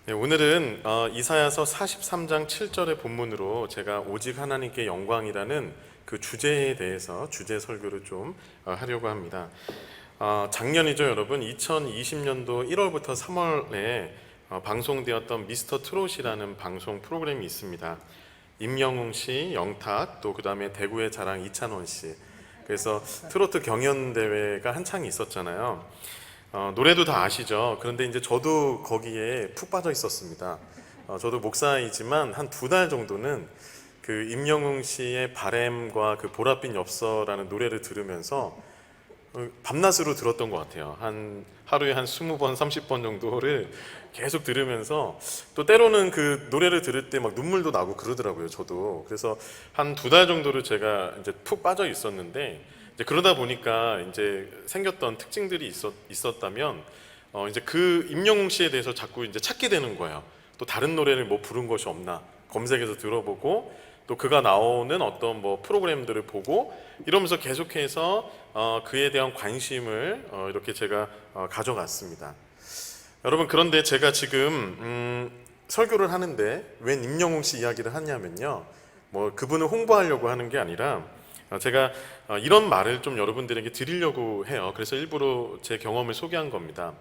네, 오늘은 이사야서 43장 7절의 본문으로 제가 오직 하나님께 영광이라는 그 주제에 대해서 주제 설교를 좀 하려고 합니다. 작년이죠, 여러분. 2020년도 1월부터 3월에 방송되었던 미스터 트롯이라는 방송 프로그램이 있습니다. 임영웅 씨, 영탁, 또 그 다음에 대구의 자랑 이찬원 씨. 그래서 트로트 경연 대회가 한창 있었잖아요. 노래도 다 아시죠? 그런데 이제 저도 거기에 푹 빠져 있었습니다. 저도 목사이지만 한 2달 정도는 그 임영웅 씨의 바램과 그 보랏빛 엽서라는 노래를 들으면서 밤낮으로 들었던 것 같아요. 하루에 한 20번, 30번 정도를 계속 들으면서 또 때로는 그 노래를 들을 때 막 눈물도 나고 그러더라고요, 저도. 그래서 한 2달 정도를 제가 이제 푹 빠져 있었는데 이제 그러다 보니까 이제 생겼던 특징들이 있었다면 이제 그 임영웅 씨에 대해서 자꾸 이제 찾게 되는 거예요. 또 다른 노래를 뭐 부른 것이 없나 검색해서 들어보고 또 그가 나오는 어떤 뭐 프로그램들을 보고 이러면서 계속해서 그에 대한 관심을 이렇게 제가 가져갔습니다. 여러분, 그런데 제가 지금 설교를 하는데 웬 임영웅 씨 이야기를 하냐면요, 뭐 그분을 홍보하려고 하는 게 아니라 제가 이런 말을 좀 여러분들에게 드리려고 해요. 그래서 일부러 제 경험을 소개한 겁니다.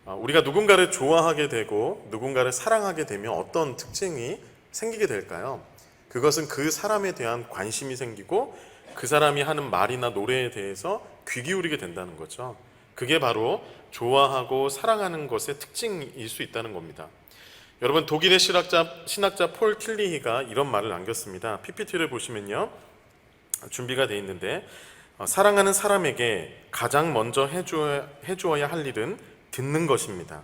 우리가 누군가를 좋아하게 되고 누군가를 사랑하게 되면 어떤 특징이 생기게 될까요? 그것은 그 사람에 대한 관심이 생기고 그 사람이 하는 말이나 노래에 대해서 귀 기울이게 된다는 거죠. 그게 바로 좋아하고 사랑하는 것의 특징일 수 있다는 겁니다. 여러분, 독일의 신학자 폴 틸리히가 이런 말을 남겼습니다. PPT를 보시면요, 준비가 되어 있는데 사랑하는 사람에게 가장 먼저 해주어야 할 일은 듣는 것입니다.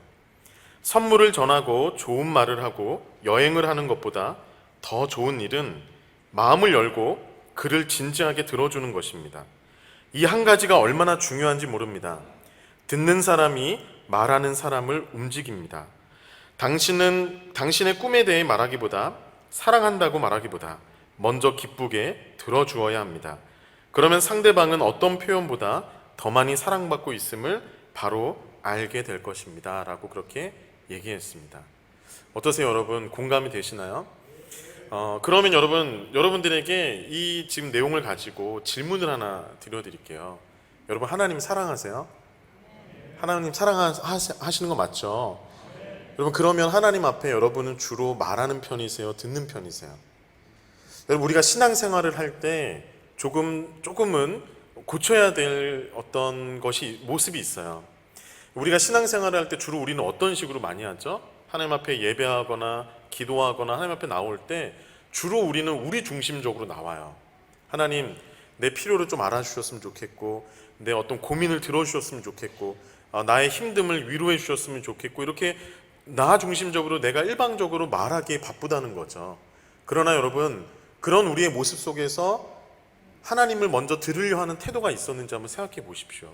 선물을 전하고 좋은 말을 하고 여행을 하는 것보다 더 좋은 일은 마음을 열고 그를 진지하게 들어주는 것입니다. 이 한 가지가 얼마나 중요한지 모릅니다. 듣는 사람이 말하는 사람을 움직입니다. 당신의 꿈에 대해 말하기보다, 사랑한다고 말하기보다 먼저 기쁘게 들어주어야 합니다. 그러면 상대방은 어떤 표현보다 더 많이 사랑받고 있음을 바로 알게 될 것입니다. 라고 그렇게 얘기했습니다. 어떠세요, 여러분? 공감이 되시나요? 그러면 여러분들에게 이 지금 내용을 가지고 질문을 하나 드려드릴게요. 여러분, 하나님 사랑하세요? 하나님 사랑하시는 거 맞죠? 여러분, 그러면 하나님 앞에 여러분은 주로 말하는 편이세요? 듣는 편이세요? 여러분, 우리가 신앙생활을 할 때 조금은 고쳐야 될 어떤 모습이 있어요. 우리가 신앙생활을 할 때 주로 우리는 어떤 식으로 많이 하죠? 하나님 앞에 예배하거나 기도하거나 하나님 앞에 나올 때 주로 우리는 우리 중심적으로 나와요. 하나님, 내 필요를 좀 알아주셨으면 좋겠고, 내 어떤 고민을 들어주셨으면 좋겠고, 나의 힘듦을 위로해 주셨으면 좋겠고, 이렇게 나 중심적으로 내가 일방적으로 말하기에 바쁘다는 거죠. 그러나 여러분, 그런 우리의 모습 속에서 하나님을 먼저 들으려 하는 태도가 있었는지 한번 생각해 보십시오.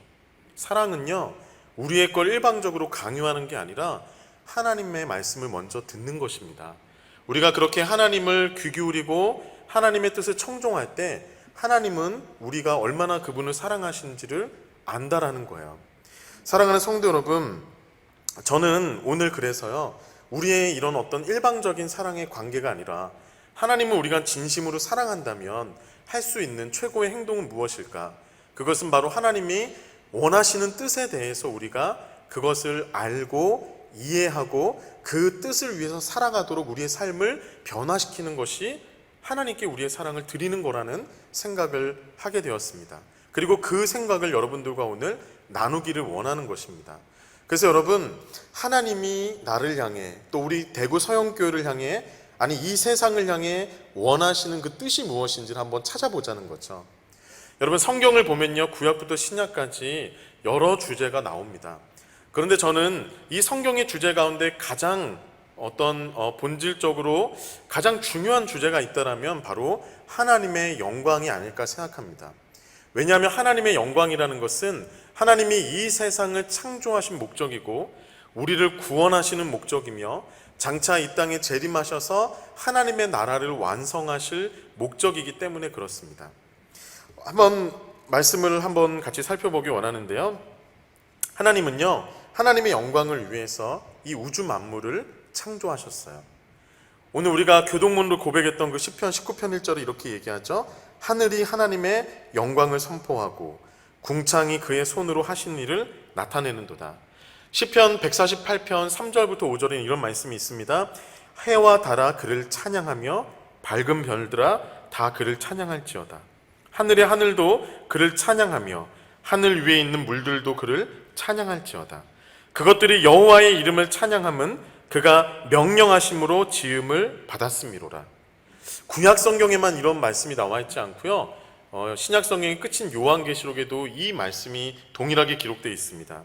사랑은요, 우리의 걸 일방적으로 강요하는 게 아니라 하나님의 말씀을 먼저 듣는 것입니다. 우리가 그렇게 하나님을 귀 기울이고 하나님의 뜻을 청종할 때 하나님은 우리가 얼마나 그분을 사랑하시는지를 안다라는 거예요. 사랑하는 성도 여러분, 저는 오늘 그래서요, 우리의 이런 어떤 일방적인 사랑의 관계가 아니라 하나님을 우리가 진심으로 사랑한다면 할 수 있는 최고의 행동은 무엇일까? 그것은 바로 하나님이 원하시는 뜻에 대해서 우리가 그것을 알고 이해하고 그 뜻을 위해서 살아가도록 우리의 삶을 변화시키는 것이 하나님께 우리의 사랑을 드리는 거라는 생각을 하게 되었습니다. 그리고 그 생각을 여러분들과 오늘 나누기를 원하는 것입니다. 그래서 여러분, 하나님이 나를 향해, 또 우리 대구 서영교회를 향해, 아니 이 세상을 향해 원하시는 그 뜻이 무엇인지를 한번 찾아보자는 거죠. 여러분, 성경을 보면요, 구약부터 신약까지 여러 주제가 나옵니다. 그런데 저는 이 성경의 주제 가운데 가장 본질적으로 가장 중요한 주제가 있다라면 바로 하나님의 영광이 아닐까 생각합니다. 왜냐하면 하나님의 영광이라는 것은 하나님이 이 세상을 창조하신 목적이고 우리를 구원하시는 목적이며 장차 이 땅에 재림하셔서 하나님의 나라를 완성하실 목적이기 때문에 그렇습니다. 말씀을 한번 같이 살펴보기 원하는데요, 하나님은요, 하나님의 영광을 위해서 이 우주 만물을 창조하셨어요. 오늘 우리가 교동문으로 고백했던 그 시편 19편 1절에 이렇게 얘기하죠. 하늘이 하나님의 영광을 선포하고 궁창이 그의 손으로 하신 일을 나타내는도다. 시편 148편 3절부터 5절에 이런 말씀이 있습니다. 해와 달아 그를 찬양하며 밝은 별들아 다 그를 찬양할지어다. 하늘의 하늘도 그를 찬양하며 하늘 위에 있는 물들도 그를 찬양할지어다. 그것들이 여호와의 이름을 찬양함은 그가 명령하심으로 지음을 받았음이로라. 구약 성경에만 이런 말씀이 나와 있지 않고요. 신약 성경의 끝인 요한계시록에도 이 말씀이 동일하게 기록되어 있습니다.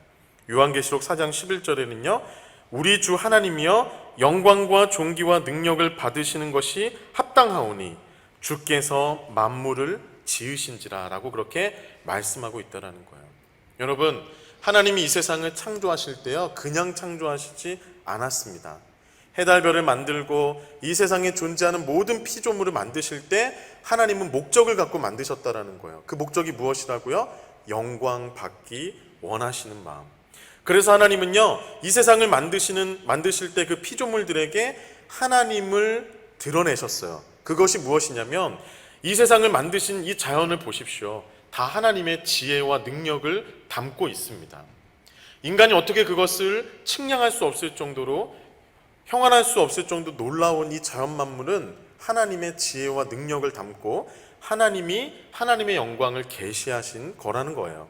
요한계시록 4장 11절에는요. 우리 주 하나님이여 영광과 존귀와 능력을 받으시는 것이 합당하오니 주께서 만물을 지으신지라 라고 그렇게 말씀하고 있다라는 거예요. 여러분, 하나님이 이 세상을 창조하실 때요, 그냥 창조하시지 않았습니다. 해달별을 만들고 이 세상에 존재하는 모든 피조물을 만드실 때 하나님은 목적을 갖고 만드셨다라는 거예요. 그 목적이 무엇이라고요? 영광 받기 원하시는 마음. 그래서 하나님은요, 이 세상을 만드실 때 그 피조물들에게 하나님을 드러내셨어요. 그것이 무엇이냐면 이 세상을 만드신 이 자연을 보십시오. 다 하나님의 지혜와 능력을 담고 있습니다. 인간이 어떻게 그것을 측량할 수 없을 정도로, 형언할 수 없을 정도 놀라운 이 자연 만물은 하나님의 지혜와 능력을 담고 하나님이 하나님의 영광을 계시하신 거라는 거예요.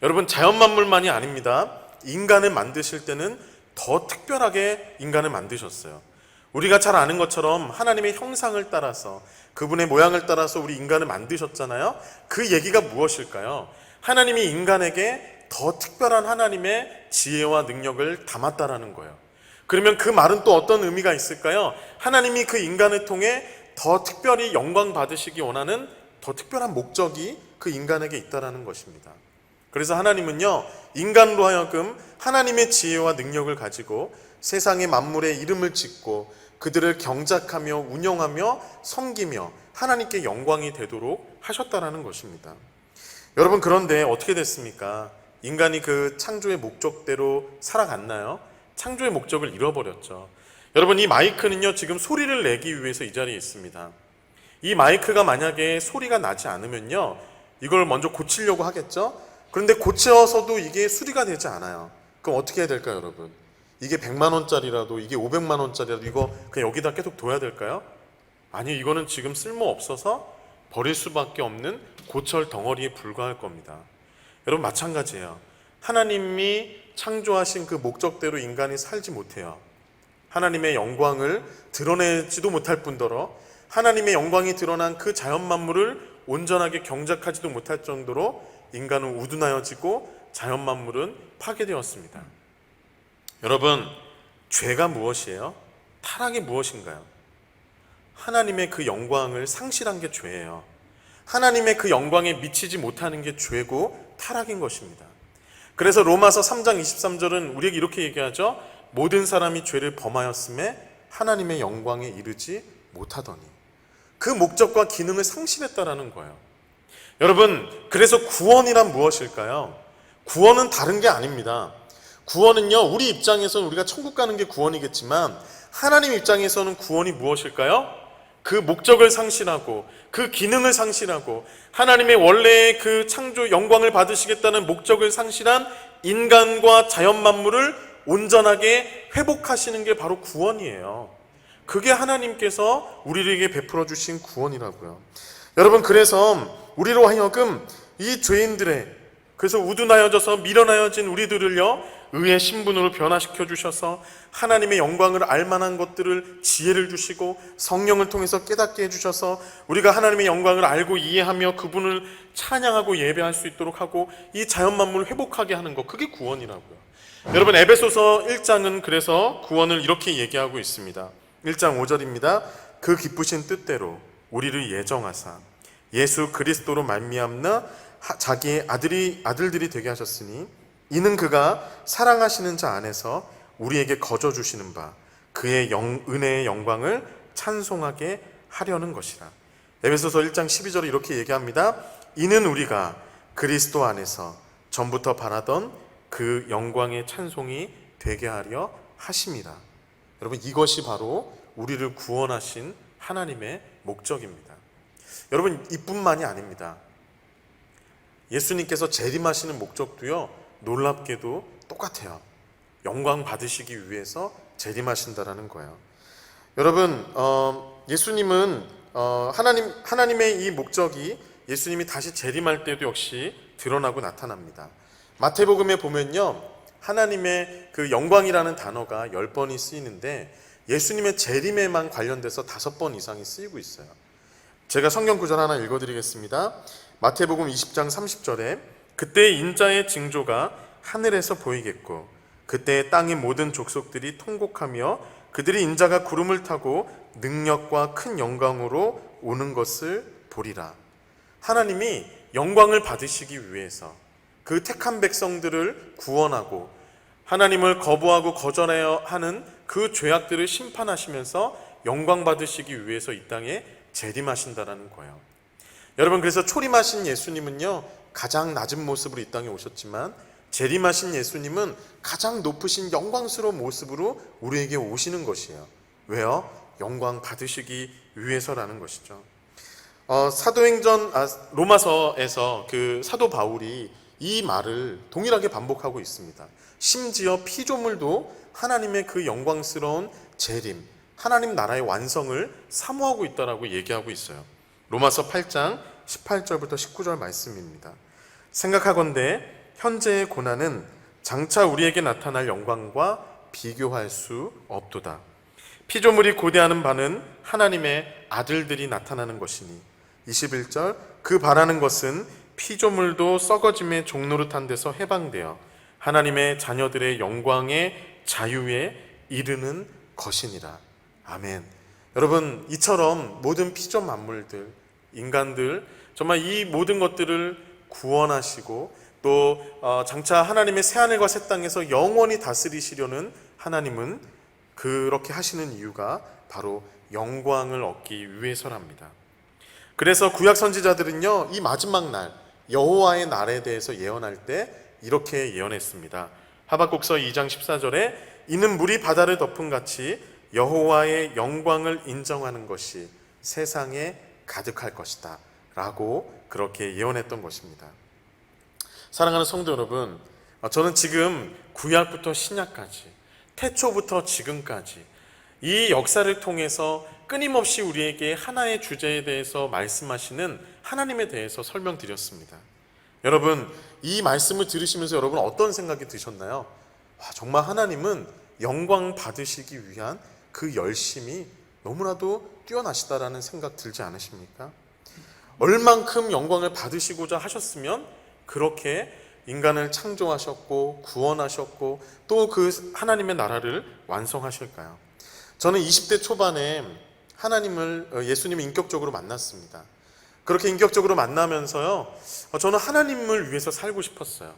여러분, 자연 만물만이 아닙니다. 인간을 만드실 때는 더 특별하게 인간을 만드셨어요. 우리가 잘 아는 것처럼 하나님의 형상을 따라서, 그분의 모양을 따라서 우리 인간을 만드셨잖아요. 그 얘기가 무엇일까요? 하나님이 인간에게 더 특별한 하나님의 지혜와 능력을 담았다라는 거예요. 그러면 그 말은 또 어떤 의미가 있을까요? 하나님이 그 인간을 통해 더 특별히 영광 받으시기 원하는 더 특별한 목적이 그 인간에게 있다라는 것입니다. 그래서 하나님은요, 인간으로 하여금 하나님의 지혜와 능력을 가지고 세상의 만물의 이름을 짓고 그들을 경작하며 운영하며 섬기며 하나님께 영광이 되도록 하셨다라는 것입니다. 여러분, 그런데 어떻게 됐습니까? 인간이 그 창조의 목적대로 살아갔나요? 창조의 목적을 잃어버렸죠. 여러분, 이 마이크는요, 지금 소리를 내기 위해서 이 자리에 있습니다. 이 마이크가 만약에 소리가 나지 않으면요, 이걸 먼저 고치려고 하겠죠? 그런데 고쳐서도 이게 수리가 되지 않아요. 그럼 어떻게 해야 될까요, 여러분? 이게 100만 원짜리라도, 이게 500만 원짜리라도 이거 그냥 여기다 계속 둬야 될까요? 아니, 이거는 지금 쓸모 없어서 버릴 수밖에 없는 고철 덩어리에 불과할 겁니다. 여러분, 마찬가지예요. 하나님이 창조하신 그 목적대로 인간이 살지 못해요. 하나님의 영광을 드러내지도 못할 뿐더러 하나님의 영광이 드러난 그 자연 만물을 온전하게 경작하지도 못할 정도로 인간은 우둔하여지고 자연 만물은 파괴되었습니다. 여러분, 죄가 무엇이에요? 타락이 무엇인가요? 하나님의 그 영광을 상실한 게 죄예요. 하나님의 그 영광에 미치지 못하는 게 죄고 타락인 것입니다. 그래서 로마서 3장 23절은 우리에게 이렇게 얘기하죠. 모든 사람이 죄를 범하였음에 하나님의 영광에 이르지 못하더니, 그 목적과 기능을 상실했다라는 거예요. 여러분, 그래서 구원이란 무엇일까요? 구원은 다른 게 아닙니다. 구원은요, 우리 입장에서는 우리가 천국 가는 게 구원이겠지만 하나님 입장에서는 구원이 무엇일까요? 그 목적을 상실하고 그 기능을 상실하고 하나님의 원래의 그 창조 영광을 받으시겠다는 목적을 상실한 인간과 자연 만물을 온전하게 회복하시는 게 바로 구원이에요. 그게 하나님께서 우리에게 베풀어 주신 구원이라고요. 여러분, 그래서 우리로 하여금 이 죄인들의, 그래서 우둔하여져서 미련하여진 우리들을요, 의의 신분으로 변화시켜 주셔서 하나님의 영광을 알만한 것들을 지혜를 주시고 성령을 통해서 깨닫게 해주셔서 우리가 하나님의 영광을 알고 이해하며 그분을 찬양하고 예배할 수 있도록 하고 이 자연 만물을 회복하게 하는 것, 그게 구원이라고요. 여러분, 에베소서 1장은 그래서 구원을 이렇게 얘기하고 있습니다. 1장 5절입니다. 그 기쁘신 뜻대로 우리를 예정하사 예수 그리스도로 말미암나 자기의 아들들이 되게 하셨으니 이는 그가 사랑하시는 자 안에서 우리에게 거저 주시는 바 그의 은혜의 영광을 찬송하게 하려는 것이라. 에베소서 1장 12절에 이렇게 얘기합니다. 이는 우리가 그리스도 안에서 전부터 바라던 그 영광의 찬송이 되게 하려 하심이라. 여러분, 이것이 바로 우리를 구원하신 하나님의 목적입니다. 여러분, 이뿐만이 아닙니다. 예수님께서 재림하시는 목적도요, 놀랍게도 똑같아요. 영광 받으시기 위해서 재림하신다라는 거예요. 여러분, 예수님은 하나님의 이 목적이 예수님이 다시 재림할 때도 역시 드러나고 나타납니다. 마태복음에 보면요, 하나님의 그 영광이라는 단어가 10번이 쓰이는데 예수님의 재림에만 관련돼서 5번 이상이 쓰이고 있어요. 제가 성경 구절 하나 읽어드리겠습니다. 마태복음 20장 30절에 그때 인자의 징조가 하늘에서 보이겠고 그때 땅의 모든 족속들이 통곡하며 그들이 인자가 구름을 타고 능력과 큰 영광으로 오는 것을 보리라. 하나님이 영광을 받으시기 위해서 그 택한 백성들을 구원하고 하나님을 거부하고 거절해야 하는 그 죄악들을 심판하시면서 영광 받으시기 위해서 이 땅에 재림하신다라는 거예요. 여러분, 그래서 초림하신 예수님은요, 가장 낮은 모습으로 이 땅에 오셨지만 재림하신 예수님은 가장 높으신 영광스러운 모습으로 우리에게 오시는 것이에요. 왜요? 영광 받으시기 위해서라는 것이죠. 사도행전 로마서에서 그 사도 바울이 이 말을 동일하게 반복하고 있습니다. 심지어 피조물도 하나님의 그 영광스러운 재림, 하나님 나라의 완성을 사모하고 있다라고 얘기하고 있어요. 로마서 8장 18절부터 19절 말씀입니다. 생각하건대 현재의 고난은 장차 우리에게 나타날 영광과 비교할 수 없도다. 피조물이 고대하는 바는 하나님의 아들들이 나타나는 것이니 21절 그 바라는 것은 피조물도 썩어짐의 종노릇한 데서 해방되어 하나님의 자녀들의 영광의 자유에 이르는 것이니라. 아멘. 여러분, 이처럼 모든 피조 만물들, 인간들, 정말 이 모든 것들을 구원하시고 또 장차 하나님의 새하늘과 새 땅에서 영원히 다스리시려는 하나님은 그렇게 하시는 이유가 바로 영광을 얻기 위해서랍니다. 그래서 구약 선지자들은요, 이 마지막 날 여호와의 날에 대해서 예언할 때 이렇게 예언했습니다. 하박국서 2장 14절에 이는 물이 바다를 덮은 같이 여호와의 영광을 인정하는 것이 세상에 가득할 것이다 라고 그렇게 예언했던 것입니다. 사랑하는 성도 여러분, 저는 지금 구약부터 신약까지, 태초부터 지금까지 이 역사를 통해서 끊임없이 우리에게 하나의 주제에 대해서 말씀하시는 하나님에 대해서 설명드렸습니다. 여러분, 이 말씀을 들으시면서 여러분 어떤 생각이 드셨나요? 정말 하나님은 영광 받으시기 위한 그 열심이 너무나도 뛰어나시다라는 생각 들지 않으십니까? 얼만큼 영광을 받으시고자 하셨으면 그렇게 인간을 창조하셨고 구원하셨고 또 그 하나님의 나라를 완성하실까요? 저는 20대 초반에 예수님을 인격적으로 만났습니다. 그렇게 인격적으로 만나면서요, 저는 하나님을 위해서 살고 싶었어요.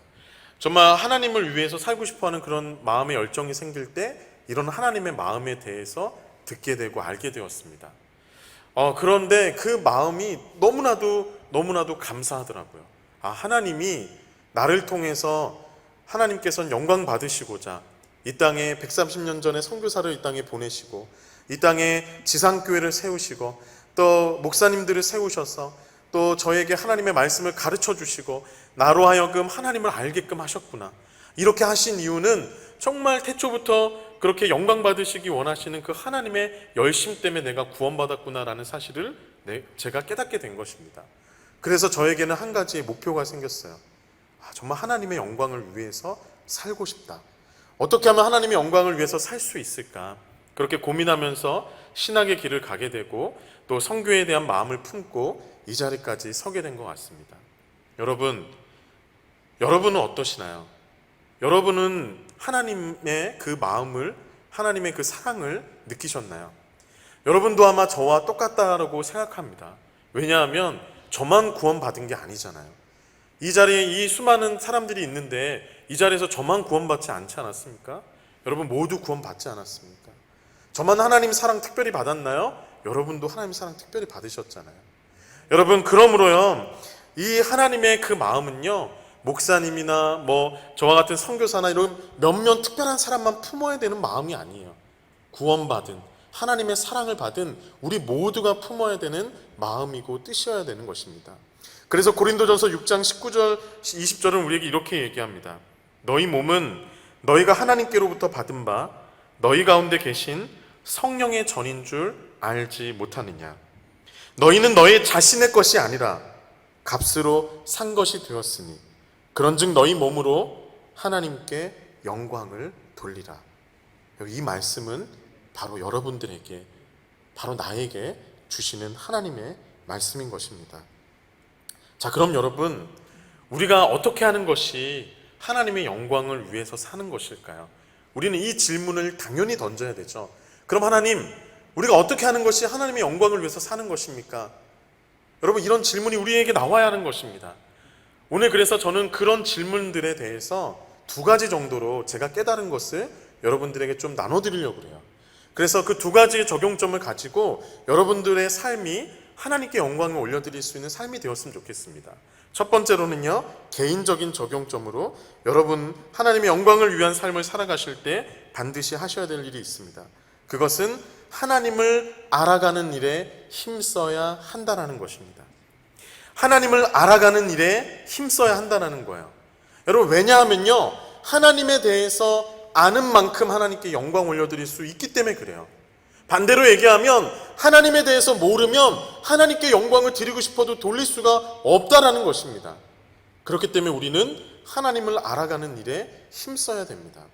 정말 하나님을 위해서 살고 싶어하는 그런 마음의 열정이 생길 때 이런 하나님의 마음에 대해서 듣게 되고 알게 되었습니다. 그런데 그 마음이 너무나도 감사하더라고요. 하나님이 나를 통해서 하나님께서는 영광 받으시고자 이 땅에 130년 전에 선교사를 이 땅에 보내시고 이 땅에 지상교회를 세우시고 또 목사님들을 세우셔서 또 저에게 하나님의 말씀을 가르쳐 주시고 나로 하여금 하나님을 알게끔 하셨구나. 이렇게 하신 이유는 정말 태초부터 그렇게 영광 받으시기 원하시는 그 하나님의 열심 때문에 내가 구원받았구나라는 사실을 제가 깨닫게 된 것입니다. 그래서 저에게는 한 가지의 목표가 생겼어요. 정말 하나님의 영광을 위해서 살고 싶다. 어떻게 하면 하나님의 영광을 위해서 살 수 있을까? 그렇게 고민하면서 신학의 길을 가게 되고 또 선교에 대한 마음을 품고 이 자리까지 서게 된 것 같습니다. 여러분은 어떠시나요? 여러분은 하나님의 그 마음을, 하나님의 그 사랑을 느끼셨나요? 여러분도 아마 저와 똑같다고 생각합니다. 왜냐하면 저만 구원받은 게 아니잖아요. 이 자리에 이 수많은 사람들이 있는데 이 자리에서 저만 구원받지 않지 않았습니까? 여러분 모두 구원받지 않았습니까? 저만 하나님 사랑 특별히 받았나요? 여러분도 하나님 사랑 특별히 받으셨잖아요. 여러분, 그러므로요, 이 하나님의 그 마음은요, 목사님이나 뭐 저와 같은 선교사나 이런 몇몇 특별한 사람만 품어야 되는 마음이 아니에요. 구원받은 하나님의 사랑을 받은 우리 모두가 품어야 되는 마음이고 뜻이어야 되는 것입니다. 그래서 고린도전서 6장 19절 20절은 우리에게 이렇게 얘기합니다. 너희 몸은 너희가 하나님께로부터 받은 바 너희 가운데 계신 성령의 전인 줄 알지 못하느냐. 너희는 너희 자신의 것이 아니라 값으로 산 것이 되었으니 그런즉 너희 몸으로 하나님께 영광을 돌리라. 이 말씀은 바로 여러분들에게, 바로 나에게 주시는 하나님의 말씀인 것입니다. 자, 그럼 여러분, 우리가 어떻게 하는 것이 하나님의 영광을 위해서 사는 것일까요? 우리는 이 질문을 당연히 던져야 되죠. 그럼 하나님, 우리가 어떻게 하는 것이 하나님의 영광을 위해서 사는 것입니까? 여러분, 이런 질문이 우리에게 나와야 하는 것입니다. 오늘 그래서 저는 그런 질문들에 대해서 두 가지 정도로 제가 깨달은 것을 여러분들에게 좀 나눠드리려고 그래요. 그래서 그 두 가지의 적용점을 가지고 여러분들의 삶이 하나님께 영광을 올려드릴 수 있는 삶이 되었으면 좋겠습니다. 첫 번째로는요, 개인적인 적용점으로 여러분 하나님의 영광을 위한 삶을 살아가실 때 반드시 하셔야 될 일이 있습니다. 그것은 하나님을 알아가는 일에 힘써야 한다는 것입니다. 하나님을 알아가는 일에 힘써야 한다는 거예요. 여러분, 왜냐하면요, 하나님에 대해서 아는 만큼 하나님께 영광 올려드릴 수 있기 때문에 그래요. 반대로 얘기하면 하나님에 대해서 모르면 하나님께 영광을 드리고 싶어도 돌릴 수가 없다라는 것입니다. 그렇기 때문에 우리는 하나님을 알아가는 일에 힘써야 됩니다.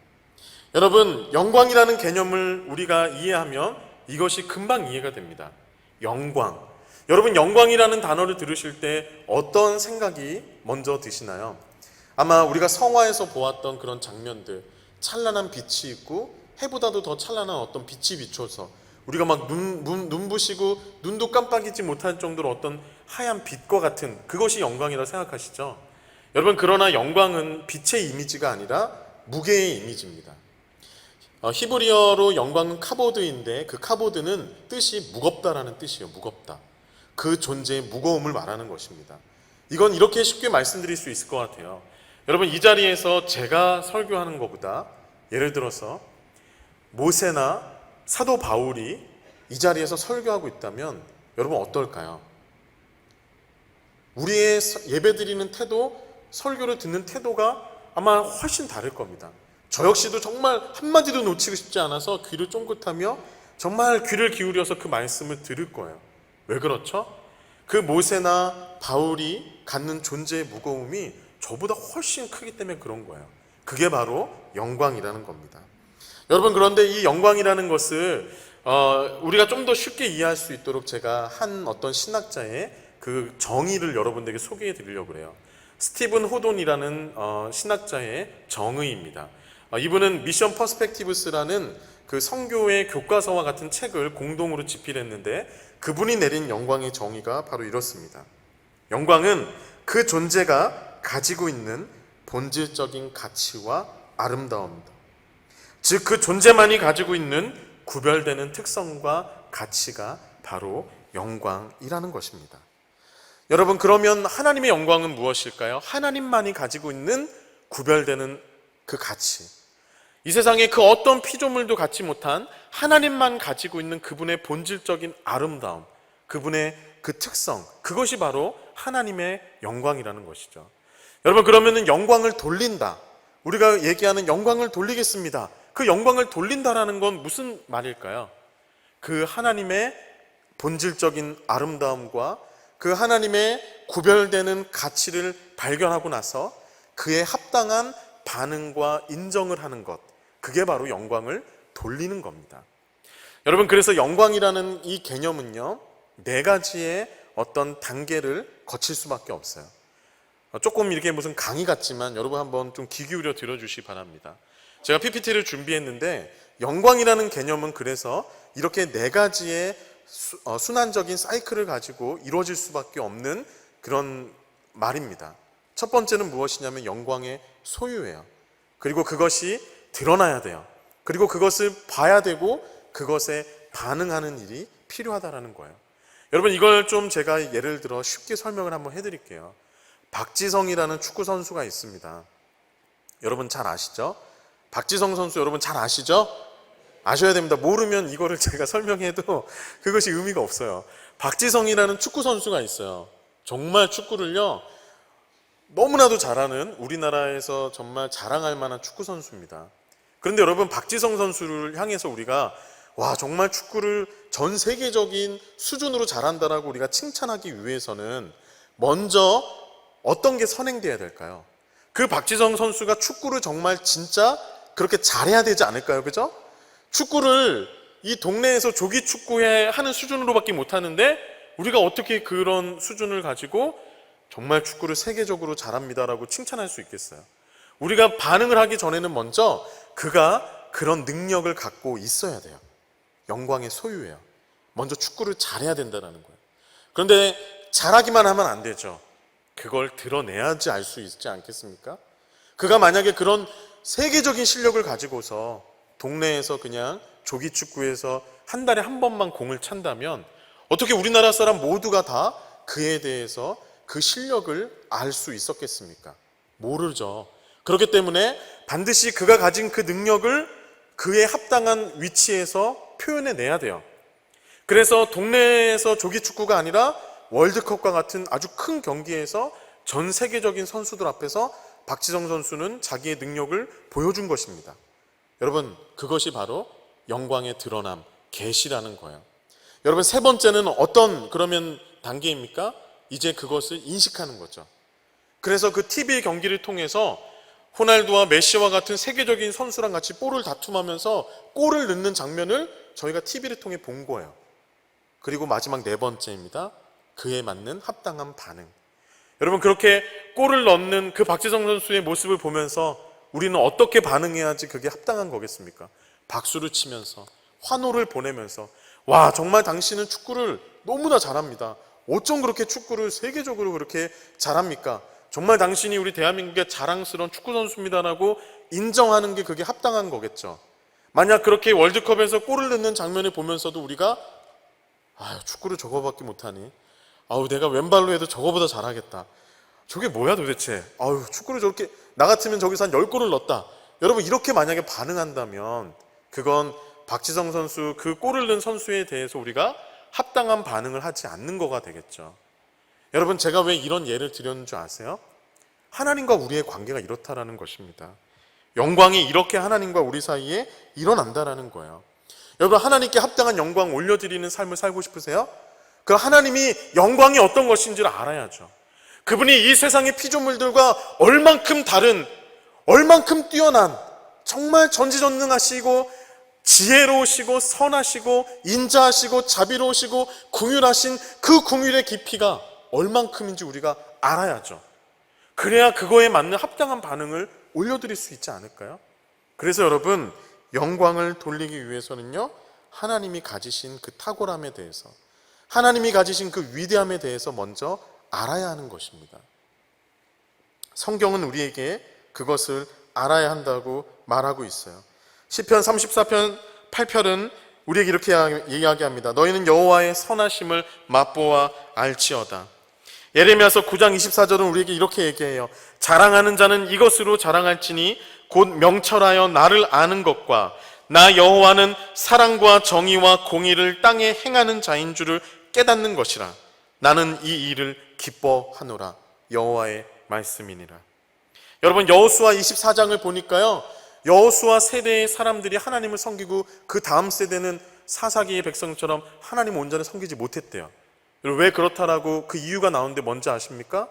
여러분, 영광이라는 개념을 우리가 이해하면 이것이 금방 이해가 됩니다. 영광. 여러분, 영광이라는 단어를 들으실 때 어떤 생각이 먼저 드시나요? 아마 우리가 성화에서 보았던 그런 장면들, 찬란한 빛이 있고 해보다도 더 찬란한 어떤 빛이 비춰서 우리가 막 눈부시고 눈도 깜빡이지 못할 정도로 어떤 하얀 빛과 같은 그것이 영광이라고 생각하시죠? 여러분, 그러나 영광은 빛의 이미지가 아니라 무게의 이미지입니다. 히브리어로 영광은 카보드인데 그 카보드는 뜻이 무겁다라는 뜻이에요. 무겁다. 그 존재의 무거움을 말하는 것입니다. 이건 이렇게 쉽게 말씀드릴 수 있을 것 같아요. 여러분, 이 자리에서 제가 설교하는 것보다 예를 들어서 모세나 사도 바울이 이 자리에서 설교하고 있다면 여러분 어떨까요? 우리의 예배드리는 태도, 설교를 듣는 태도가 아마 훨씬 다를 겁니다. 저 역시도 정말 한마디도 놓치고 싶지 않아서 귀를 쫑긋하며 정말 귀를 기울여서 그 말씀을 들을 거예요. 왜 그렇죠? 그 모세나 바울이 갖는 존재의 무거움이 저보다 훨씬 크기 때문에 그런 거예요. 그게 바로 영광이라는 겁니다. 여러분, 그런데 이 영광이라는 것을 우리가 좀 더 쉽게 이해할 수 있도록 제가 한 어떤 신학자의 그 정의를 여러분들에게 소개해 드리려고 그래요. 스티븐 호돈이라는 신학자의 정의입니다. 이분은 미션 퍼스펙티브스라는 그 선교의 교과서와 같은 책을 공동으로 집필했는데 그분이 내린 영광의 정의가 바로 이렇습니다. 영광은 그 존재가 가지고 있는 본질적인 가치와 아름다움이다. 즉, 그 존재만이 가지고 있는 구별되는 특성과 가치가 바로 영광이라는 것입니다. 여러분, 그러면 하나님의 영광은 무엇일까요? 하나님만이 가지고 있는 구별되는 그 가치, 이 세상에 그 어떤 피조물도 갖지 못한 하나님만 가지고 있는 그분의 본질적인 아름다움, 그분의 그 특성, 그것이 바로 하나님의 영광이라는 것이죠. 여러분, 그러면은 영광을 돌린다, 우리가 얘기하는 영광을 돌리겠습니다. 그 영광을 돌린다라는 건 무슨 말일까요? 그 하나님의 본질적인 아름다움과 그 하나님의 구별되는 가치를 발견하고 나서 그에 합당한 반응과 인정을 하는 것, 그게 바로 영광을 돌리는 겁니다. 여러분, 그래서 영광이라는 이 개념은요, 네 가지의 어떤 단계를 거칠 수밖에 없어요. 조금 이렇게 무슨 강의 같지만 여러분 한번 좀 귀 기울여 들어주시기 바랍니다. 제가 PPT를 준비했는데 영광이라는 개념은 그래서 이렇게 네 가지의 순환적인 사이클을 가지고 이루어질 수밖에 없는 그런 말입니다. 첫 번째는 무엇이냐면 영광의 소유예요. 그리고 그것이 드러나야 돼요. 그리고 그것을 봐야 되고 그것에 반응하는 일이 필요하다라는 거예요. 여러분, 이걸 좀 제가 예를 들어 쉽게 설명을 한번 해드릴게요. 박지성이라는 축구 선수가 있습니다. 여러분 잘 아시죠? 박지성 선수 여러분 잘 아시죠? 아셔야 됩니다. 모르면 이거를 제가 설명해도 그것이 의미가 없어요. 박지성이라는 축구 선수가 있어요. 정말 축구를요 너무나도 잘하는, 우리나라에서 정말 자랑할 만한 축구 선수입니다. 그런데 여러분, 박지성 선수를 향해서 우리가 와 정말 축구를 전 세계적인 수준으로 잘한다라고 우리가 칭찬하기 위해서는 먼저 어떤 게 선행돼야 될까요? 그 박지성 선수가 축구를 정말 진짜 그렇게 잘해야 되지 않을까요? 그죠? 축구를 이 동네에서 조기 축구에 하는 수준으로밖에 못하는데 우리가 어떻게 그런 수준을 가지고 정말 축구를 세계적으로 잘합니다라고 칭찬할 수 있겠어요? 우리가 반응을 하기 전에는 먼저 그가 그런 능력을 갖고 있어야 돼요. 영광의 소유예요. 먼저 축구를 잘해야 된다는 거예요. 그런데 잘하기만 하면 안 되죠. 그걸 드러내야지 알 수 있지 않겠습니까? 그가 만약에 그런 세계적인 실력을 가지고서 동네에서 그냥 조기 축구에서 한 달에 한 번만 공을 찬다면 어떻게 우리나라 사람 모두가 다 그에 대해서 그 실력을 알 수 있었겠습니까? 모르죠. 그렇기 때문에 반드시 그가 가진 그 능력을 그에 합당한 위치에서 표현해내야 돼요. 그래서 동네에서 조기 축구가 아니라 월드컵과 같은 아주 큰 경기에서 전 세계적인 선수들 앞에서 박지성 선수는 자기의 능력을 보여준 것입니다. 여러분, 그것이 바로 영광의 드러남, 계시라는 거예요. 여러분, 세 번째는 어떤 그러면 단계입니까? 이제 그것을 인식하는 거죠. 그래서 그 TV 경기를 통해서 호날두와 메시와 같은 세계적인 선수랑 같이 볼을 다툼하면서 골을 넣는 장면을 저희가 TV를 통해 본 거예요. 그리고 마지막 네 번째입니다. 그에 맞는 합당한 반응. 여러분, 그렇게 골을 넣는 그 박지성 선수의 모습을 보면서 우리는 어떻게 반응해야지 그게 합당한 거겠습니까? 박수를 치면서, 환호를 보내면서, 와 정말 당신은 축구를 너무나 잘합니다. 어쩜 그렇게 축구를 세계적으로 그렇게 잘합니까? 정말 당신이 우리 대한민국의 자랑스러운 축구 선수입니다라고 인정하는 게 그게 합당한 거겠죠. 만약 그렇게 월드컵에서 골을 넣는 장면을 보면서도 우리가 축구를 저거밖에 못하니, 내가 왼발로 해도 저거보다 잘하겠다. 저게 뭐야 도대체? 축구를 저렇게, 나 같으면 저기서 한 10골을 넣었다. 여러분, 이렇게 만약에 반응한다면 그건 박지성 선수, 그 골을 넣은 선수에 대해서 우리가 합당한 반응을 하지 않는 거가 되겠죠. 여러분, 제가 왜 이런 예를 드렸는 줄 아세요? 하나님과 우리의 관계가 이렇다라는 것입니다. 영광이 이렇게 하나님과 우리 사이에 일어난다라는 거예요. 여러분, 하나님께 합당한 영광 올려드리는 삶을 살고 싶으세요? 그 하나님이 영광이 어떤 것인지를 알아야죠. 그분이 이 세상의 피조물들과 얼만큼 다른, 얼만큼 뛰어난, 정말 전지전능하시고 지혜로우시고 선하시고 인자하시고 자비로우시고 긍휼하신 그 긍휼의 깊이가 얼만큼인지 우리가 알아야죠. 그래야 그거에 맞는 합당한 반응을 올려드릴 수 있지 않을까요? 그래서 여러분, 영광을 돌리기 위해서는요, 하나님이 가지신 그 탁월함에 대해서, 하나님이 가지신 그 위대함에 대해서 먼저 알아야 하는 것입니다. 성경은 우리에게 그것을 알아야 한다고 말하고 있어요. 시편 34편 8편은 우리에게 이렇게 이야기합니다. 너희는 여호와의 선하심을 맛보아 알지어다. 예레미야서 9장 24절은 우리에게 이렇게 얘기해요. 자랑하는 자는 이것으로 자랑할지니 곧 명철하여 나를 아는 것과 나 여호와는 사랑과 정의와 공의를 땅에 행하는 자인 줄을 깨닫는 것이라. 나는 이 일을 기뻐하노라. 여호와의 말씀이니라. 여러분, 여호수아 24장을 보니까요, 여호수아 세대의 사람들이 하나님을 섬기고 그 다음 세대는 사사기의 백성처럼 하나님 온전히 섬기지 못했대요. 왜 그렇다라고 그 이유가 나오는데 뭔지 아십니까?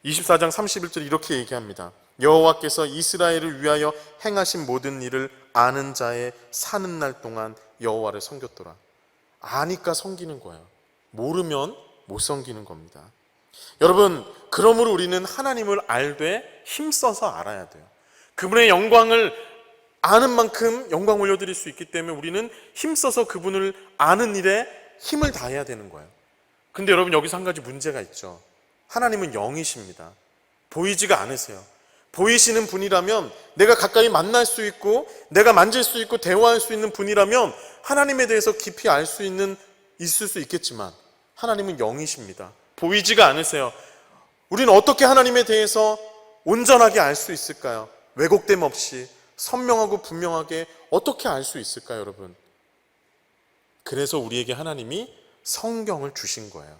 24장 31절 이렇게 얘기합니다. 여호와께서 이스라엘을 위하여 행하신 모든 일을 아는 자의 사는 날 동안 여호와를 섬겼더라. 아니까 섬기는 거예요. 모르면 못 섬기는 겁니다. 여러분, 그러므로 우리는 하나님을 알되 힘써서 알아야 돼요. 그분의 영광을 아는 만큼 영광 올려드릴 수 있기 때문에 우리는 힘써서 그분을 아는 일에 힘을 다해야 되는 거예요. 근데 여러분, 여기서 한 가지 문제가 있죠. 하나님은 영이십니다. 보이지가 않으세요. 보이시는 분이라면, 내가 가까이 만날 수 있고 내가 만질 수 있고 대화할 수 있는 분이라면 하나님에 대해서 깊이 알 수 있을 수 있겠지만 하나님은 영이십니다. 보이지가 않으세요. 우리는 어떻게 하나님에 대해서 온전하게 알 수 있을까요? 왜곡됨 없이 선명하고 분명하게 어떻게 알 수 있을까요, 여러분? 그래서 우리에게 하나님이 성경을 주신 거예요.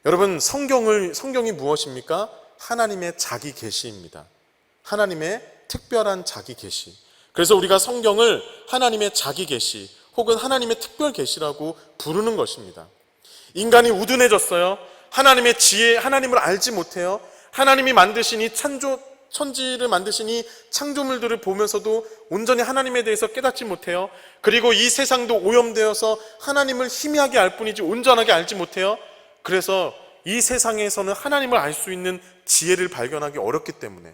여러분, 성경이 무엇입니까? 하나님의 자기 계시입니다. 하나님의 특별한 자기 계시. 그래서 우리가 성경을 하나님의 자기 계시 혹은 하나님의 특별 계시라고 부르는 것입니다. 인간이 우둔해졌어요. 하나님의 지혜, 하나님을 알지 못해요. 하나님이 만드신 이 천지를 만드신 이 창조물들을 보면서도 온전히 하나님에 대해서 깨닫지 못해요. 그리고 이 세상도 오염되어서 하나님을 희미하게 알 뿐이지 온전하게 알지 못해요. 그래서 이 세상에서는 하나님을 알 수 있는 지혜를 발견하기 어렵기 때문에,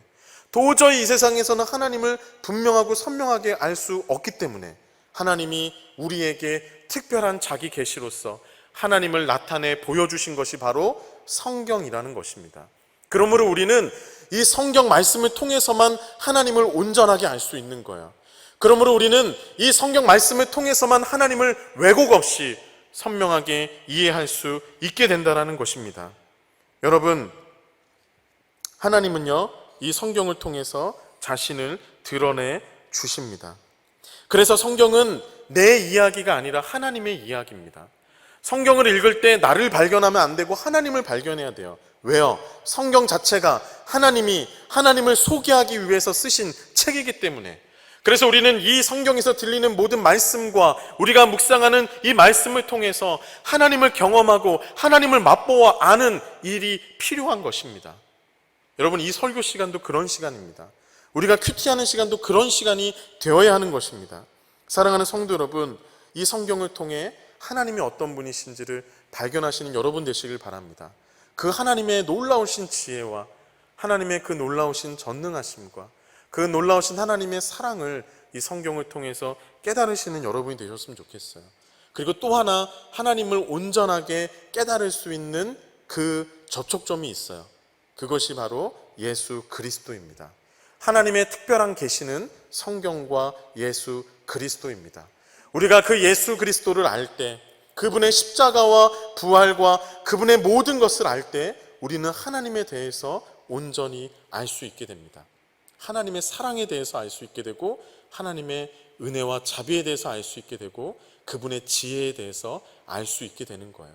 도저히 이 세상에서는 하나님을 분명하고 선명하게 알 수 없기 때문에 하나님이 우리에게 특별한 자기 계시로서 하나님을 나타내 보여주신 것이 바로 성경이라는 것입니다. 그러므로 우리는 이 성경 말씀을 통해서만 하나님을 온전하게 알 수 있는 거예요. 그러므로 우리는 이 성경 말씀을 통해서만 하나님을 왜곡 없이 선명하게 이해할 수 있게 된다는 것입니다. 여러분, 하나님은요, 이 성경을 통해서 자신을 드러내 주십니다. 그래서 성경은 내 이야기가 아니라 하나님의 이야기입니다. 성경을 읽을 때 나를 발견하면 안 되고 하나님을 발견해야 돼요. 왜요? 성경 자체가 하나님을 소개하기 위해서 쓰신 책이기 때문에. 그래서 우리는 이 성경에서 들리는 모든 말씀과 우리가 묵상하는 이 말씀을 통해서 하나님을 경험하고 하나님을 맛보아 아는 일이 필요한 것입니다. 여러분, 이 설교 시간도 그런 시간입니다. 우리가 큐티하는 시간도 그런 시간이 되어야 하는 것입니다. 사랑하는 성도 여러분, 이 성경을 통해 하나님이 어떤 분이신지를 발견하시는 여러분 되시길 바랍니다. 그 하나님의 놀라우신 지혜와 하나님의 그 놀라우신 전능하심과 그 놀라우신 하나님의 사랑을 이 성경을 통해서 깨달으시는 여러분이 되셨으면 좋겠어요. 그리고 또 하나, 하나님을 온전하게 깨달을 수 있는 그 접촉점이 있어요. 그것이 바로 예수 그리스도입니다. 하나님의 특별한 계시는 성경과 예수 그리스도입니다. 우리가 그 예수 그리스도를 알 때, 그분의 십자가와 부활과 그분의 모든 것을 알 때 우리는 하나님에 대해서 온전히 알 수 있게 됩니다. 하나님의 사랑에 대해서 알 수 있게 되고, 하나님의 은혜와 자비에 대해서 알 수 있게 되고, 그분의 지혜에 대해서 알 수 있게 되는 거예요.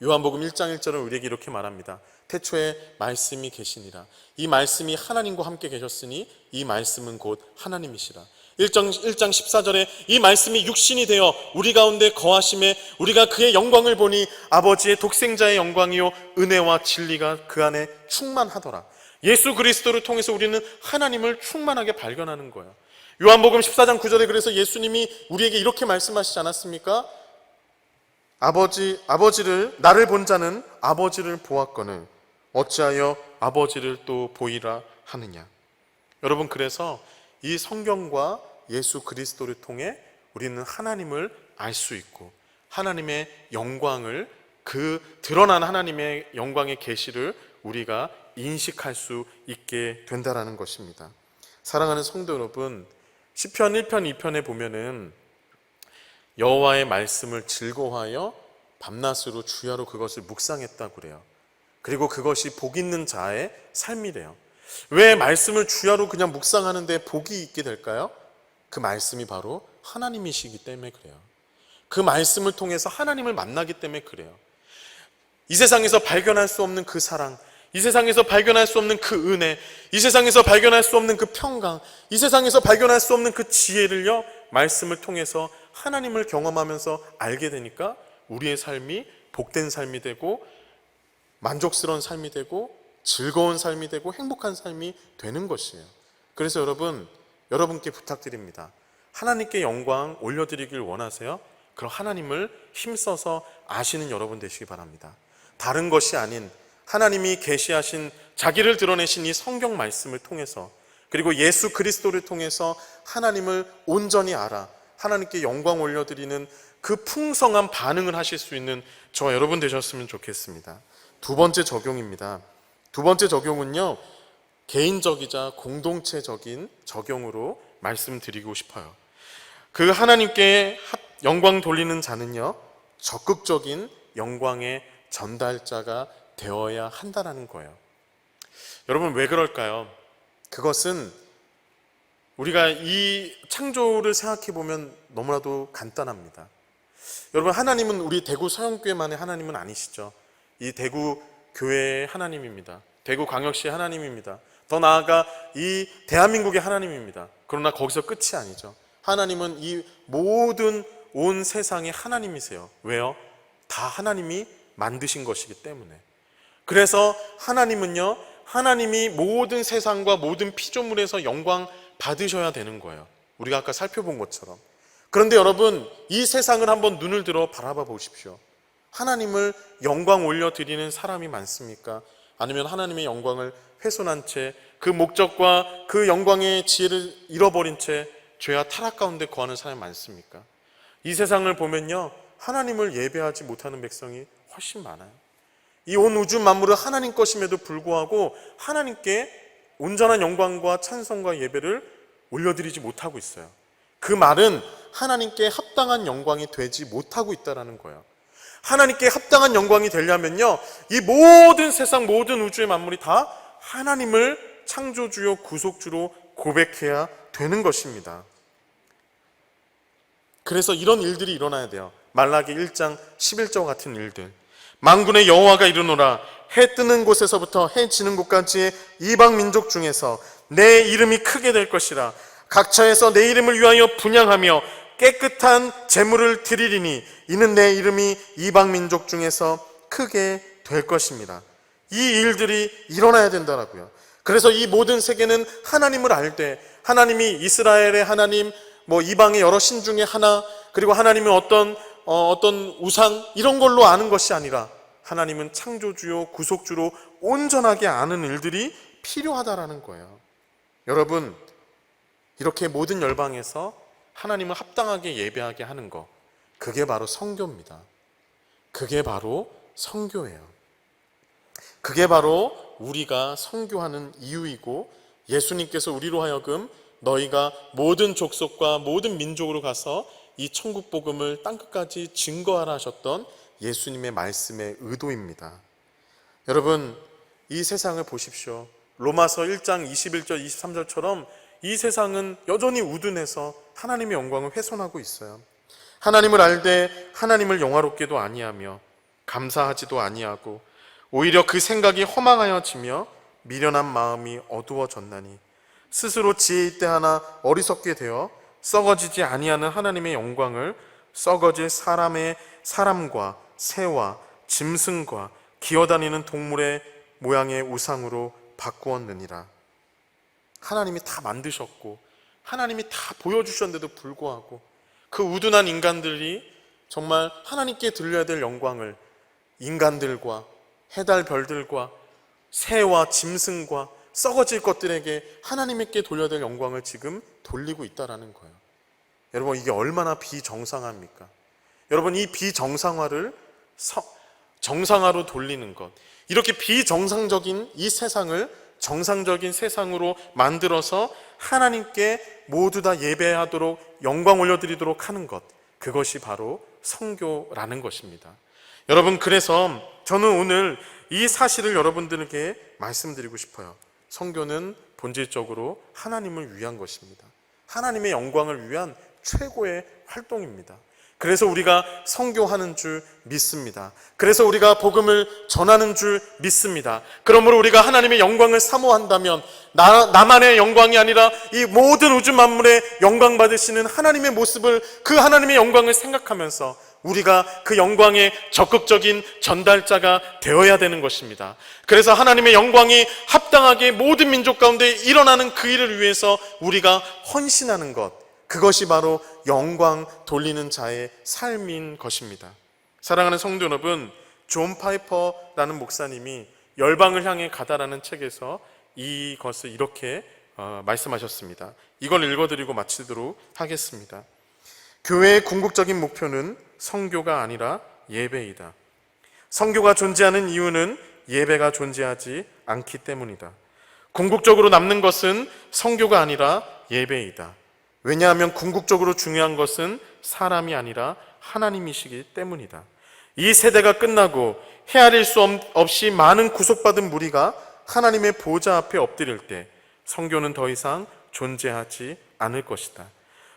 요한복음 1장 1절은 우리에게 이렇게 말합니다. 태초에 말씀이 계시니라. 이 말씀이 하나님과 함께 계셨으니 이 말씀은 곧 하나님이시라. 1장 14절에 이 말씀이 육신이 되어 우리 가운데 거하심에 우리가 그의 영광을 보니 아버지의 독생자의 영광이요 은혜와 진리가 그 안에 충만하더라. 예수 그리스도를 통해서 우리는 하나님을 충만하게 발견하는 거예요. 요한복음 14장 9절에 그래서 예수님이 우리에게 이렇게 말씀하시지 않았습니까? 아버지를 나를 본 자는 아버지를 보았거늘 어찌하여 아버지를 또 보이라 하느냐. 여러분, 그래서 이 성경과 예수 그리스도를 통해 우리는 하나님을 알 수 있고 하나님의 영광을, 그 드러난 하나님의 영광의 계시를 우리가 인식할 수 있게 된다라는 것입니다. 사랑하는 성도 여러분, 시편 1편 2편에 보면은 여호와의 말씀을 즐거워하여 밤낮으로 주야로 그것을 묵상했다고 그래요. 그리고 그것이 복 있는 자의 삶이래요. 왜 말씀을 주야로 그냥 묵상하는데 복이 있게 될까요? 그 말씀이 바로 하나님이시기 때문에 그래요. 그 말씀을 통해서 하나님을 만나기 때문에 그래요. 이 세상에서 발견할 수 없는 그 사랑, 이 세상에서 발견할 수 없는 그 은혜, 이 세상에서 발견할 수 없는 그 평강, 이 세상에서 발견할 수 없는 그 지혜를요, 말씀을 통해서 하나님을 경험하면서 알게 되니까 우리의 삶이 복된 삶이 되고 만족스러운 삶이 되고 즐거운 삶이 되고 행복한 삶이 되는 것이에요. 그래서 여러분께 부탁드립니다. 하나님께 영광 올려드리길 원하세요? 그럼 하나님을 힘써서 아시는 여러분 되시기 바랍니다. 다른 것이 아닌 하나님이 계시하신 자기를 드러내신 이 성경 말씀을 통해서, 그리고 예수 그리스도를 통해서 하나님을 온전히 알아 하나님께 영광 올려드리는 그 풍성한 반응을 하실 수 있는 저와 여러분 되셨으면 좋겠습니다. 두 번째 적용입니다. 두 번째 적용은요, 개인적이자 공동체적인 적용으로 말씀드리고 싶어요. 그 하나님께 영광 돌리는 자는요, 적극적인 영광의 전달자가 되어야 한다는 거예요. 여러분, 왜 그럴까요? 그것은 우리가 이 창조를 생각해 보면 너무나도 간단합니다. 여러분, 하나님은 우리 대구 서영교회만의 하나님은 아니시죠. 이 대구 교회의 하나님입니다. 대구 광역시의 하나님입니다. 더 나아가 이 대한민국의 하나님입니다. 그러나 거기서 끝이 아니죠. 하나님은 이 모든 온 세상의 하나님이세요. 왜요? 다 하나님이 만드신 것이기 때문에. 그래서 하나님은요, 하나님이 모든 세상과 모든 피조물에서 영광 받으셔야 되는 거예요. 우리가 아까 살펴본 것처럼. 그런데 여러분, 이 세상을 한번 눈을 들어 바라봐 보십시오. 하나님을 영광 올려드리는 사람이 많습니까? 아니면 하나님의 영광을 훼손한 채 그 목적과 그 영광의 지혜를 잃어버린 채 죄와 타락 가운데 거하는 사람이 많습니까? 이 세상을 보면요, 하나님을 예배하지 못하는 백성이 훨씬 많아요. 이 온 우주 만물은 하나님 것임에도 불구하고 하나님께 온전한 영광과 찬송과 예배를 올려드리지 못하고 있어요. 그 말은 하나님께 합당한 영광이 되지 못하고 있다는 거예요. 하나님께 합당한 영광이 되려면요, 이 모든 세상 모든 우주의 만물이 다 하나님을 창조주요 구속주로 고백해야 되는 것입니다. 그래서 이런 일들이 일어나야 돼요. 말라기 1장 11절과 같은 일들. 만군의 여호와가 이르노라, 해 뜨는 곳에서부터 해 지는 곳까지의 이방 민족 중에서 내 이름이 크게 될 것이라. 각처에서 내 이름을 위하여 분향하며 깨끗한 제물을 드리리니 이는 내 이름이 이방 민족 중에서 크게 될 것입니다. 이 일들이 일어나야 된다라고요. 그래서 이 모든 세계는 하나님을 알 때, 하나님이 이스라엘의 하나님, 이방의 여러 신 중에 하나, 그리고 하나님은 어떤 우상 이런 걸로 아는 것이 아니라 하나님은 창조주요 구속주로 온전하게 아는 일들이 필요하다라는 거예요. 여러분, 이렇게 모든 열방에서 하나님을 합당하게 예배하게 하는 것, 그게 바로 성교입니다. 그게 바로 성교예요. 그게 바로 우리가 성교하는 이유이고, 예수님께서 우리로 하여금 너희가 모든 족속과 모든 민족으로 가서 이 천국 복음을 땅끝까지 증거하라 하셨던 예수님의 말씀의 의도입니다. 여러분, 이 세상을 보십시오. 로마서 1장 21절 23절처럼 이 세상은 여전히 우둔해서 하나님의 영광을 훼손하고 있어요. 하나님을 알되 하나님을 영화롭게도 아니하며 감사하지도 아니하고 오히려 그 생각이 허망하여지며 미련한 마음이 어두워졌나니 스스로 지혜 있대 하나 어리석게 되어 썩어지지 아니하는 하나님의 영광을 썩어질 사람과 새와 짐승과 기어다니는 동물의 모양의 우상으로 바꾸었느니라. 하나님이 다 만드셨고 하나님이 다 보여주셨는데도 불구하고 그 우둔한 인간들이 정말 하나님께 들려야 될 영광을 인간들과 해달 별들과 새와 짐승과 썩어질 것들에게 하나님께 돌려야 될 영광을 지금 돌리고 있다는 거예요. 여러분, 이게 얼마나 비정상합니까? 여러분, 이 비정상화를 정상화로 돌리는 것, 이렇게 비정상적인 이 세상을 정상적인 세상으로 만들어서 하나님께 모두 다 예배하도록 영광 올려드리도록 하는 것, 그것이 바로 성교라는 것입니다. 여러분, 그래서 저는 오늘 이 사실을 여러분들에게 말씀드리고 싶어요. 성교는 본질적으로 하나님을 위한 것입니다. 하나님의 영광을 위한 최고의 활동입니다. 그래서 우리가 선교하는 줄 믿습니다. 그래서 우리가 복음을 전하는 줄 믿습니다. 그러므로 우리가 하나님의 영광을 사모한다면 나만의 영광이 아니라 이 모든 우주 만물의 영광 받으시는 하나님의 모습을, 그 하나님의 영광을 생각하면서 우리가 그 영광의 적극적인 전달자가 되어야 되는 것입니다. 그래서 하나님의 영광이 합당하게 모든 민족 가운데 일어나는 그 일을 위해서 우리가 헌신하는 것, 그것이 바로 영광 돌리는 자의 삶인 것입니다. 사랑하는 성도 여러분, 존 파이퍼라는 목사님이 열방을 향해 가다라는 책에서 이것을 이렇게 말씀하셨습니다. 이걸 읽어드리고 마치도록 하겠습니다. 교회의 궁극적인 목표는 성교가 아니라 예배이다. 성교가 존재하는 이유는 예배가 존재하지 않기 때문이다. 궁극적으로 남는 것은 성교가 아니라 예배이다. 왜냐하면 궁극적으로 중요한 것은 사람이 아니라 하나님이시기 때문이다. 이 세대가 끝나고 헤아릴 수 없이 많은 구속받은 무리가 하나님의 보좌 앞에 엎드릴 때 선교는 더 이상 존재하지 않을 것이다.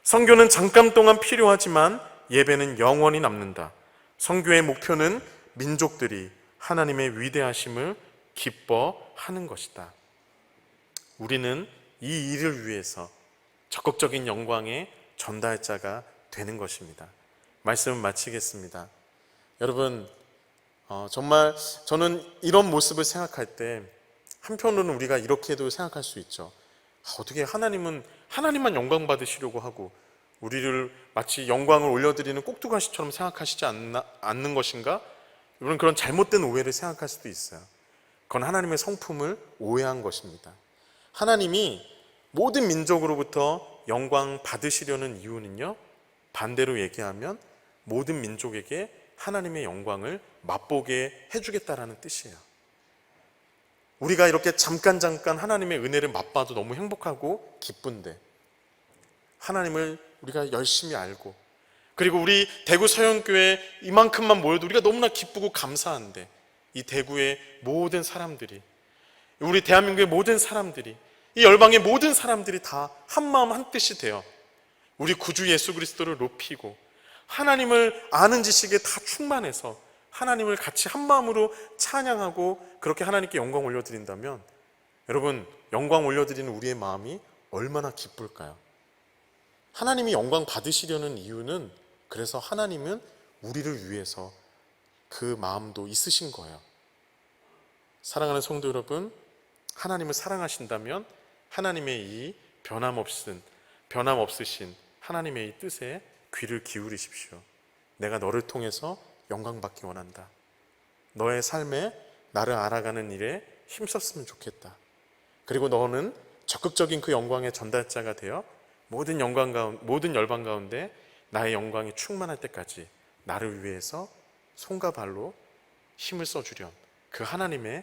선교는 잠깐 동안 필요하지만 예배는 영원히 남는다. 선교의 목표는 민족들이 하나님의 위대하심을 기뻐하는 것이다. 우리는 이 일을 위해서 적극적인 영광의 전달자가 되는 것입니다. 말씀을 마치겠습니다. 여러분, 정말 저는 이런 모습을 생각할 때 한편으로는 우리가 이렇게도 생각할 수 있죠. 어떻게 하나님만 영광 받으시려고 하고 우리를 마치 영광을 올려드리는 꼭두가시처럼 생각하시지 않는 것인가? 여러분, 그런 잘못된 오해를 생각할 수도 있어요. 그건 하나님의 성품을 오해한 것입니다. 하나님이 모든 민족으로부터 영광 받으시려는 이유는요, 반대로 얘기하면 모든 민족에게 하나님의 영광을 맛보게 해주겠다라는 뜻이에요. 우리가 이렇게 잠깐 하나님의 은혜를 맛봐도 너무 행복하고 기쁜데, 하나님을 우리가 열심히 알고, 그리고 우리 대구 서영교회 이만큼만 모여도 우리가 너무나 기쁘고 감사한데, 이 대구의 모든 사람들이, 우리 대한민국의 모든 사람들이, 이 열방의 모든 사람들이 다 한마음 한뜻이 되어 우리 구주 예수 그리스도를 높이고 하나님을 아는 지식에 다 충만해서 하나님을 같이 한마음으로 찬양하고 그렇게 하나님께 영광 올려드린다면, 여러분, 영광 올려드리는 우리의 마음이 얼마나 기쁠까요? 하나님이 영광 받으시려는 이유는, 그래서 하나님은 우리를 위해서 그 마음도 있으신 거예요. 사랑하는 성도 여러분, 하나님을 사랑하신다면 하나님의 이 변함없으신 하나님의 이 뜻에 귀를 기울이십시오. 내가 너를 통해서 영광 받기 원한다. 너의 삶에 나를 알아가는 일에 힘썼으면 좋겠다. 그리고 너는 적극적인 그 영광의 전달자가 되어 모든 열방 가운데 나의 영광이 충만할 때까지 나를 위해서 손과 발로 힘을 써주련 그 하나님의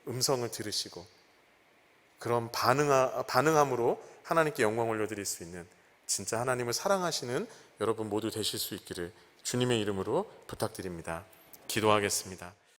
음성을 들으시고 그런 반응함으로 하나님께 영광 올려드릴 수 있는 진짜 하나님을 사랑하시는 여러분 모두 되실 수 있기를 주님의 이름으로 부탁드립니다. 기도하겠습니다.